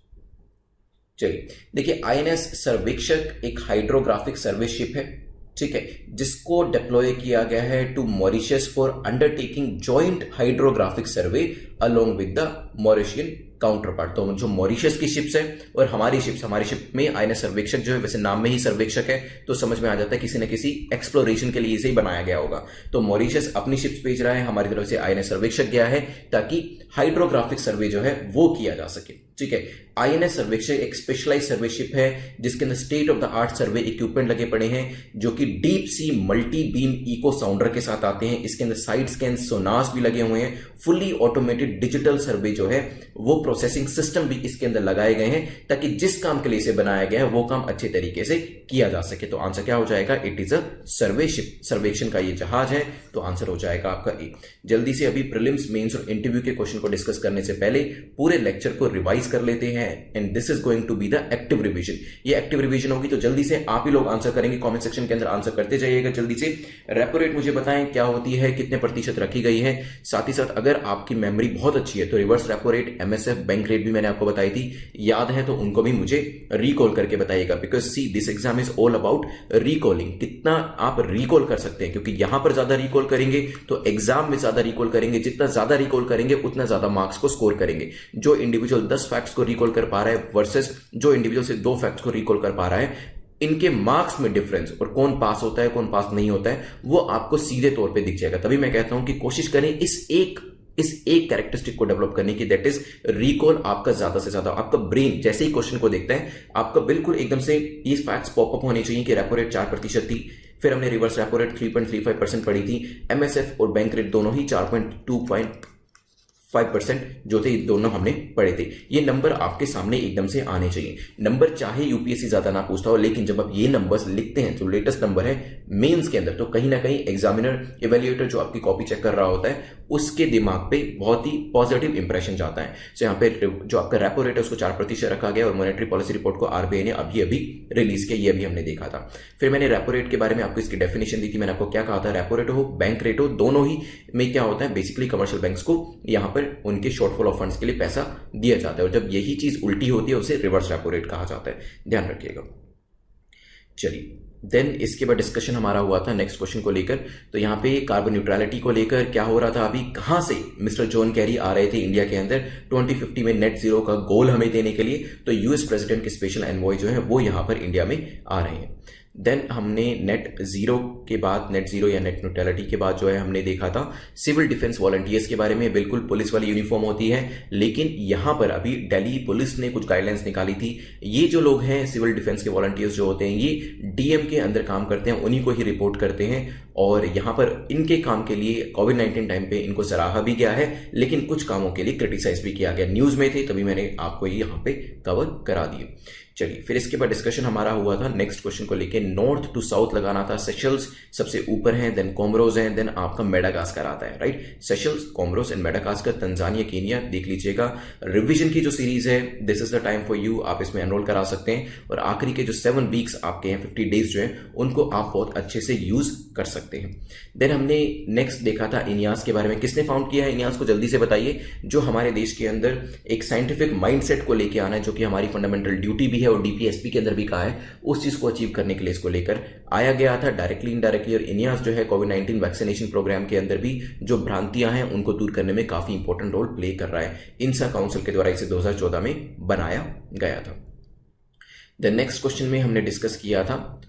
[SPEAKER 1] चलिए देखिए, INS सर्वेक्षक एक हाइड्रोग्राफिक सर्वे शिप है, ठीक है, जिसको डिप्लॉय किया गया है to Mauritius for undertaking joint hydrographic survey along with the Mauritian counter part. तो जो मॉरिशस की शिप्स है और हमारी शिप में INS सर्वेक्षक जो है, वैसे नाम में ही सर्वेक्षक है तो समझ में आ जाता है किसी न किसी एक्सप्लोरेशन के लिए इसे ही बनाया गया होगा। तो मॉरिशस अपनी शिप्स भेज रहा है, हमारी तरफ से INS सर्वेक्षक गया है ताकि हाइड्रोग्राफिक सर्वे जो है वो किया जा सके, ठीक है। INS सर्वेक्षक एक स्पेशलाइज सर्वे शिप है जिसके अंदर state of the art survey equipment लगे पड़े हैं, जो कि deep sea multi beam echo sounder के साथ आते हैं। इसके अंदर साइड स्कैन सोनार्स भी लगे हुए हैं। फुल्ली ऑटोमेटेड डिजिटल सर्वे जो है वो प्रोसेसिंग सिस्टम भी इसके अंदर लगाए गए हैं ताकि जिस काम के लिए इसे बनाया गया है वो काम अच्छे तरीके से किया जा सके। तो आंसर क्या हो जाएगा? इट इज अ सर्वेशिप, सर्वेक्षण का ये जहाज है। तो आंसर हो जाएगा आपका ए। जल्दी से अभी प्रीलिम्स, मेंस और इंटरव्यू के क्वेश्चन को डिस्कस करने से पहले पूरे लेक्चर को रिवाइज कर लेते हैं and this is going to be the active revision. ये एक्टिव रिवीजन होगी तो जल्दी से आप ही लोग आंसर करेंगे, कमेंट सेक्शन के अंदर आंसर करते जाइएगा जल्दी से। रेपो रेट मुझे बताएं क्या होती है, कितने प्रतिशत रखी गई है। साथ ही साथ अगर आपकी मेमोरी बहुत अच्छी है तो reverse repo rate, MSF, bank rate भी मैंने आपको बताई थी, याद है तो उनको भी मुझे रिकॉल करके बताइएगा। Because see this exam is all about recalling, कितना आप रिकॉल कर सकते हैं, क्योंकि यहां पर ज्यादा रिकॉल करेंगे तो एग्जाम में ज्यादा रिकॉल करेंगे। जितना ज्यादा रिकॉल करेंगे उतना ज्यादा मार्क्स को स्कोर करेंगे। जो इंडिविजुअल 10 फैक्ट्स को रिकॉल कर पा रहा है वर्सेस जो इंडिविजुअल से 2 फैक्ट्स को रिकॉल कर पा रहा है, इनके मार्क्स में डिफरेंस और कौन पास होता है कौन पास नहीं होता है वो आपको सीधे तौर पे दिख जाएगा। तभी मैं कहता हूं कि कोशिश करें इस एक कैरेक्टरिस्टिक को डेवलप करने की, दैट इज रिकॉल। आपका ज्यादा से ज्यादा, आपका ब्रेन जैसे ही क्वेश्चन को देखता है आपका बिल्कुल एकदम से ये फैक्ट्स पॉपअप होने चाहिए कि रेपो रेट 4% थी, फिर हमने रिवर्स रेपो रेट 3.35% पढ़ी थी, एमएसएफ और बैंक रेट दोनों ही 4.25% जो थे, दोनों हमने पढ़े थे। ये नंबर आपके सामने एकदम से आने चाहिए। नंबर चाहे यूपीएससी ज्यादा ना पूछता हो, लेकिन जब आप ये नंबर्स लिखते हैं जो लेटेस्ट नंबर है मेंस के अंदर, तो कहीं ना कहीं एग्जामिनर, इवेल्युएटर जो आपकी कॉपी चेक कर रहा होता है उसके दिमाग पे बहुत ही पॉजिटिव इंप्रेशन जाता है। तो यहाँ पे जो आपका रेपो रेट है उसको 4% रखा गया और मॉनेटरी पॉलिसी रिपोर्ट को आरबीआई ने अभी रिलीज किया, ये अभी हमने देखा था। फिर मैंने रेपो रेट के बारे में आपको इसकी डेफिनेशन दी थी। मैंने आपको क्या कहा था, रेपो रेट हो बैंक रेट हो, दोनों ही में क्या होता है, बेसिकली कमर्शियल बैंक्स को यहाँ पर उनके शॉर्टफॉल ऑफ फंड्स के लिए पैसा दिया जाता है और जब यही चीज उल्टी होती है उसे रिवर्स रेपो रेट कहा जाता है, ध्यान रखिएगा। चलिए देन इसके बाद डिस्कशन हमारा हुआ था नेक्स्ट क्वेश्चन को लेकर। तो यहाँ पे कार्बन न्यूट्रलिटी को लेकर क्या हो रहा था, अभी कहां से मिस्टर जॉन कैरी आ रहे थे इंडिया के अंदर 2050 में नेट जीरो का गोल हमें देने के लिए। तो यूएस प्रेसिडेंट के स्पेशल एनवॉय जो है वो यहां पर इंडिया में आ रहे हैं। देन हमने नेट जीरो के बाद, नेट जीरो या नेट न्यूट्रलिटी के बाद जो है हमने देखा था सिविल डिफेंस वॉलंटियर्स के बारे में। बिल्कुल पुलिस वाली यूनिफॉर्म होती है, लेकिन यहां पर अभी दिल्ली पुलिस ने कुछ गाइडलाइंस निकाली थी। ये जो लोग हैं सिविल डिफेंस के वॉलंटियर्स जो होते हैं ये डीएम के अंदर काम करते हैं, उन्हीं को ही रिपोर्ट करते हैं और यहां पर इनके काम के लिए कोविड-19 टाइम पे इनको सराहा भी गया है, लेकिन कुछ कामों के लिए क्रिटिसाइज भी किया गया। न्यूज में थे तभी मैंने आपको ये यहाँ पे कवर करा दिए। चलिए फिर इसके बाद डिस्कशन हमारा हुआ था नेक्स्ट क्वेश्चन को लेके, नॉर्थ टू साउथ लगाना था। सेशल्स सबसे ऊपर है, देन कोमोरोस है, देन आपका मेडागास्कर आता है, right. Seychelles, Comoros and Madagascar, Tanzania, Kenya देख लीजिएगा। रिवीजन की जो सीरीज है this is the time for you, आप इसमें एनरोल करा सकते हैं और आखिरी के जो 7 वीक्स आपके हैं 50 डेज जो है उनको आप बहुत अच्छे से यूज कर सकते हैं। देन हमने नेक्स्ट देखा था इनियास के बारे में। किसने फाउंड किया है इनियास को, जल्दी से बताइए। जो हमारे देश के अंदर एक साइंटिफिक माइंडसेट को लेके आना है, जो कि हमारी फंडामेंटल ड्यूटी भी है और डीपीएसपी के अंदर भी कहा है, उस चीज को अचीव करने के लिए इसको लेकर आया गया था डायरेक्टली इनडायरेक्टली। और इनियास जो है कोविड-19 वैक्सीनेशन प्रोग्राम के अंदर भी जो भ्रांतियां हैं उनको दूर करने में काफी इंपॉर्टेंट रोल प्ले कर रहा है। इंसा काउंसिल के द्वारा इसे 2014 में बनाया गया था। द नेक्स्ट क्वेश्चन में हमने डिस्कस किया था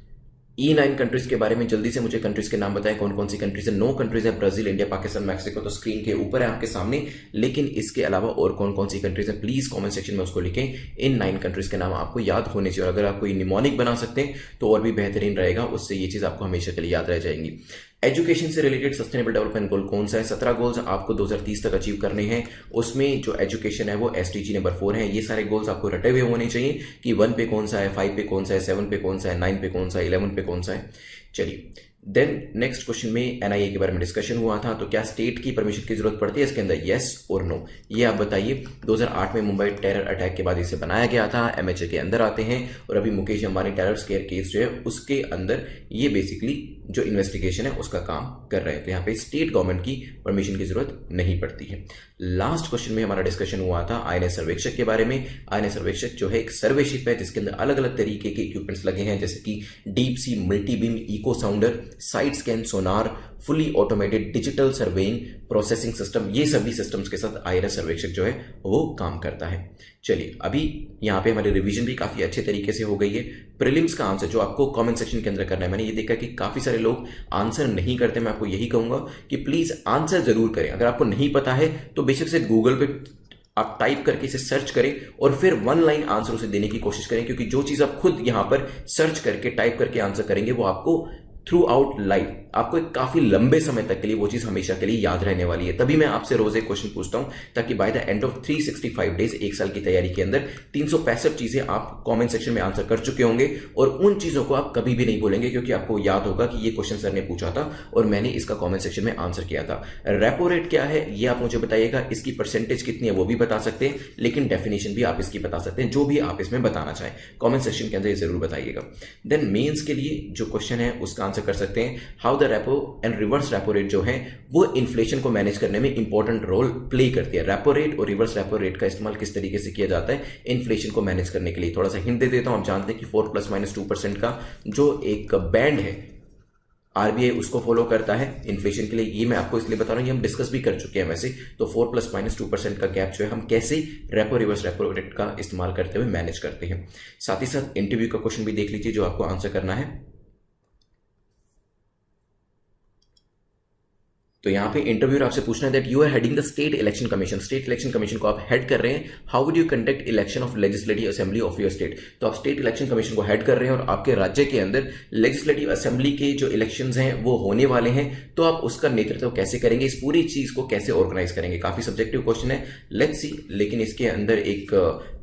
[SPEAKER 1] E9 कंट्रीज के बारे में। जल्दी से मुझे कंट्रीज के नाम बताएं कौन कौन सी कंट्रीज है। 9 कंट्रीज है, ब्राजील, इंडिया, पाकिस्तान, मैक्सिको, तो स्क्रीन के ऊपर है आपके सामने। लेकिन इसके अलावा और कौन कौन सी कंट्रीज है प्लीज कमेंट सेक्शन में उसको लिखें। इन 9 कंट्रीज के नाम आपको याद होने चाहिए और अगर आप कोई निमोनिक बना सकते हैं तो और भी बेहतरीन रहेगा, उससे ये चीज आपको हमेशा के लिए याद रह जाएंगी। एजुकेशन से रिलेटेड सस्टेनेबल डेवलपमेंट गोल कौन सा है? 17 गोल्स आपको 2030 तक अचीव करने हैं। उसमें जो एजुकेशन है वो एसडीजी नंबर 4 है। ये सारे गोल्स आपको रटे हुए होने चाहिए कि 1 पे कौन सा है, 5 पे कौन सा है, 7 पे कौन सा है, 9 पे कौन सा है, 11 पे कौन सा है। चलिए देन नेक्स्ट क्वेश्चन में एनआईए के बारे में डिस्कशन हुआ था। तो क्या स्टेट की परमिशन की जरूरत पड़ती है इसके अंदर, यस और नो, ये आप बताइए। 2008 में मुंबई टेरर अटैक के बाद इसे बनाया गया था, एमएचए के अंदर आते हैं और अभी Mukesh Ambani terror square case जो है उसके अंदर ये बेसिकली जो इन्वेस्टिगेशन है उसका काम कर रहे हैं। तो यहाँ पे स्टेट गवर्नमेंट की परमिशन की जरूरत नहीं पड़ती है। लास्ट क्वेश्चन में हमारा डिस्कशन हुआ था आईएनएस सर्वेक्षक के बारे में। आईएनएस सर्वेक्षक जो है एक सर्वे शिप है जिसके अंदर अलग अलग तरीके के इक्विपमेंट्स लगे हैं, जैसे कि deep sea multi beam echo sounder, side scan sonar, fully automated digital surveying processing system, ये सभी सिस्टम्स के साथ आईएनएस सर्वेक्षक जो है वो काम करता है। चलिए अभी यहाँ पे हमारी रिवीजन भी काफी अच्छे तरीके से हो गई है। प्रीलिम्स का आंसर जो आपको कमेंट सेक्शन के अंदर करना है, मैंने ये देखा कि काफी सारे लोग आंसर नहीं करते। मैं आपको यही कहूंगा कि प्लीज आंसर जरूर करें। अगर आपको नहीं पता है तो बेशक से गूगल पे आप टाइप करके इसे सर्च करें और फिर 1 लाइन आंसर उसे देने की कोशिश करें, क्योंकि जो चीज आप खुद यहां पर सर्च करके टाइप करके आंसर करेंगे वो आपको थ्रू आउट लाइफ आपको एक काफी लंबे समय तक के लिए वो चीज हमेशा के लिए याद रहने वाली है। तभी मैं आपसे रोज एक क्वेश्चन पूछता हूं, ताकि by the end of 365 days, एक साल की तैयारी के अंदर 365 चीजें आप कमेंट सेक्शन में आंसर कर चुके होंगे और उन चीजों को आप कभी भी नहीं भूलेंगे, क्योंकि आपको याद होगा कि ये क्वेश्चन सर ने पूछा था और मैंने इसका कमेंट सेक्शन में आंसर किया था। रेपो रेट क्या है ये आप मुझे बताइएगा, इसकी परसेंटेज कितनी है वो भी बता सकते हैं, लेकिन डेफिनेशन भी आप इसकी बता सकते हैं, जो भी आप इसमें बताना चाहें कमेंट सेक्शन के अंदर जरूर बताइएगा। देन मेंस के लिए जो क्वेश्चन है उसका आंसर कर सकते हैं, how the repo and reverse repo rate जो है वो इन्फ्लेशन को मैनेज करने में इंपॉर्टेंट रोल प्ले करती है। रेपो रेट और रिवर्स रेपो रेट का इस्तेमाल किस तरीके से किया जाता है इन्फ्लेशन को मैनेज करने के लिए। थोड़ा सा हिंट दे देता हूं, आप जानते हैं कि 4+-2% का जो एक बैंड है आरबीआई उसको फॉलो करता है इन्फ्लेशन के लिए। ये मैं आपको इसलिए बता रहा हूं, ये हम डिस्कस भी कर चुके हैं वैसे। तो 4+-2% का गैप जो है हम कैसे रेपो रिवर्स रेपो रेट का इस्तेमाल करते हुए मैनेज करते हैं। साथ ही साथ इंटरव्यू का क्वेश्चन भी देख लीजिए जो आपको आंसर करना है। तो यहाँ पे इंटरव्यूअर आपसे पूछना है that you are heading the state election commission, state election commission को आप हेड कर रहे हैं, how would you conduct election of legislative assembly of your state. तो आप स्टेट इलेक्शन कमीशन को हेड कर रहे हैं और आपके राज्य के अंदर लेजिस्लेटिव असेंबली के जो इलेक्शंस हैं वो होने वाले हैं, तो आप उसका नेतृत्व कैसे करेंगे, इस पूरी चीज को कैसे ऑर्गेनाइज करेंगे। काफी सब्जेक्टिव क्वेश्चन है, लेट्स सी, लेकिन इसके अंदर एक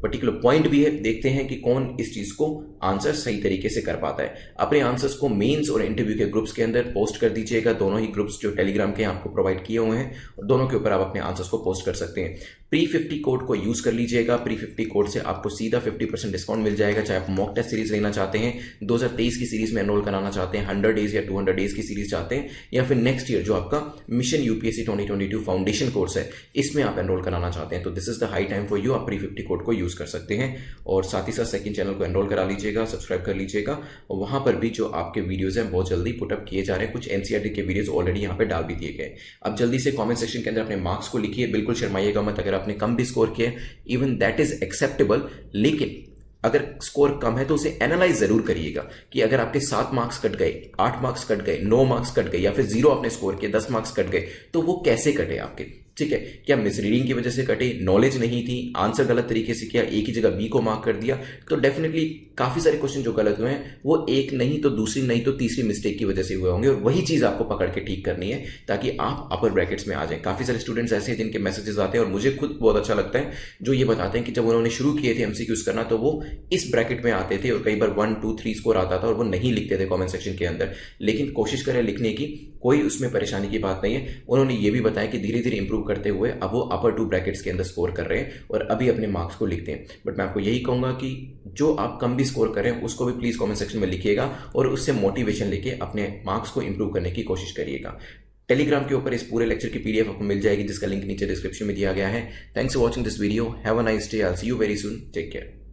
[SPEAKER 1] पर्टिकुलर पॉइंट भी है, देखते हैं कि कौन इस चीज को आंसर सही तरीके से कर पाता है। अपने आंसर्स को मेंस और इंटरव्यू के ग्रुप्स के अंदर पोस्ट कर दीजिएगा, दोनों ही ग्रुप्स जो टेलीग्राम के आपको प्रोवाइड किए हुए हैं, और दोनों के ऊपर आप अपने आंसर्स को पोस्ट कर सकते हैं। प्री 50 कोड को यूज कर लीजिएगा, प्री 50 कोड से आपको सीधा 50% डिस्काउंट मिल जाएगा। चाहे आप मॉक टेस्ट सीरीज लेना चाहते हैं, 2023 की सीरीज में एनरोल कराना चाहते हैं, 100 डेज या 200 डेज की सीरीज चाहते हैं, या फिर नेक्स्ट ईयर जो आपका मिशन यूपीएससी 2022 फाउंडेशन कोर्स है इसमें आप एनरोल कराना चाहते हैं, तो this is the high time for you, आप प्री 50 कोड को यूज कर सकते हैं। और साथ ही साथ सेकंड चैनल को एनरोल करा लीजिएगा, सब्सक्राइब कर लीजिएगा, और वहां पर भी जो आपके वीडियोस हैं बहुत जल्दी पुटअप किए जा रहे हैं। कुछ एनसीईआरटी के वीडियोस ऑलरेडी यहाँ पे डाल भी दिए गए। अब जल्दी से कमेंट सेक्शन के अंदर अपने मार्क्स को लिखिए, बिल्कुल शर्माइएगा मत अगर आपने कम भी स्कोर किया, इवन दैट इज एक्सेप्टेबल, लेकिन अगर स्कोर कम है तो उसे एनालाइज जरूर करिएगा कि अगर आपके 7 मार्क्स कट गए, 8 मार्क्स कट गए, 9 मार्क्स कट गए, या फिर 0 आपने स्कोर किया, 10 मार्क्स कट गए, तो वो कैसे कटे आपके, ठीक है। क्या मिसरीडिंग की वजह से कटे, नॉलेज नहीं थी, आंसर गलत तरीके से किया, एक ही जगह बी को मार्क कर दिया, तो डेफिनेटली काफी सारे क्वेश्चन जो गलत हुए हैं वो एक नहीं तो दूसरी नहीं तो तीसरी मिस्टेक की वजह से हुए होंगे, और वही चीज आपको पकड़ के ठीक करनी है ताकि आप अपर ब्रैकेट्स में आ जाएं। काफी सारे स्टूडेंट्स ऐसे हैं जिनके मैसेजेस आते हैं और मुझे खुद बहुत अच्छा लगता है, जो ये बताते हैं कि जब उन्होंने शुरू किए थे एमसीक्यूज करना तो वो इस ब्रैकेट में आते थे और कई बार 1, 2, 3 स्कोर आता था और वो नहीं लिखते थे कमेंट सेक्शन के अंदर, लेकिन कोशिश करें लिखने की, कोई उसमें परेशानी की बात नहीं है। उन्होंने ये भी बताया कि धीरे धीरे इंप्रूव करते हुए अब वो अपर 2 ब्रैकेट्स के अंदर स्कोर कर रहे हैं और अभी अपने मार्क्स को लिखते हैं। बट मैं आपको यही कहूंगा कि जो आप कम भी स्कोर करें उसको भी प्लीज कमेंट सेक्शन में लिखिएगा और उससे मोटिवेशन लेके अपने मार्क्स को इंप्रूव करने की कोशिश करिएगा। टेलीग्राम के ऊपर इस पूरे लेक्चर की पीडीएफ आपको मिल जाएगी, जिसका लिंक नीचे डिस्क्रिप्शन में दिया गया है। Thanks for watching this video, have a nice day, I will see you very soon, take care.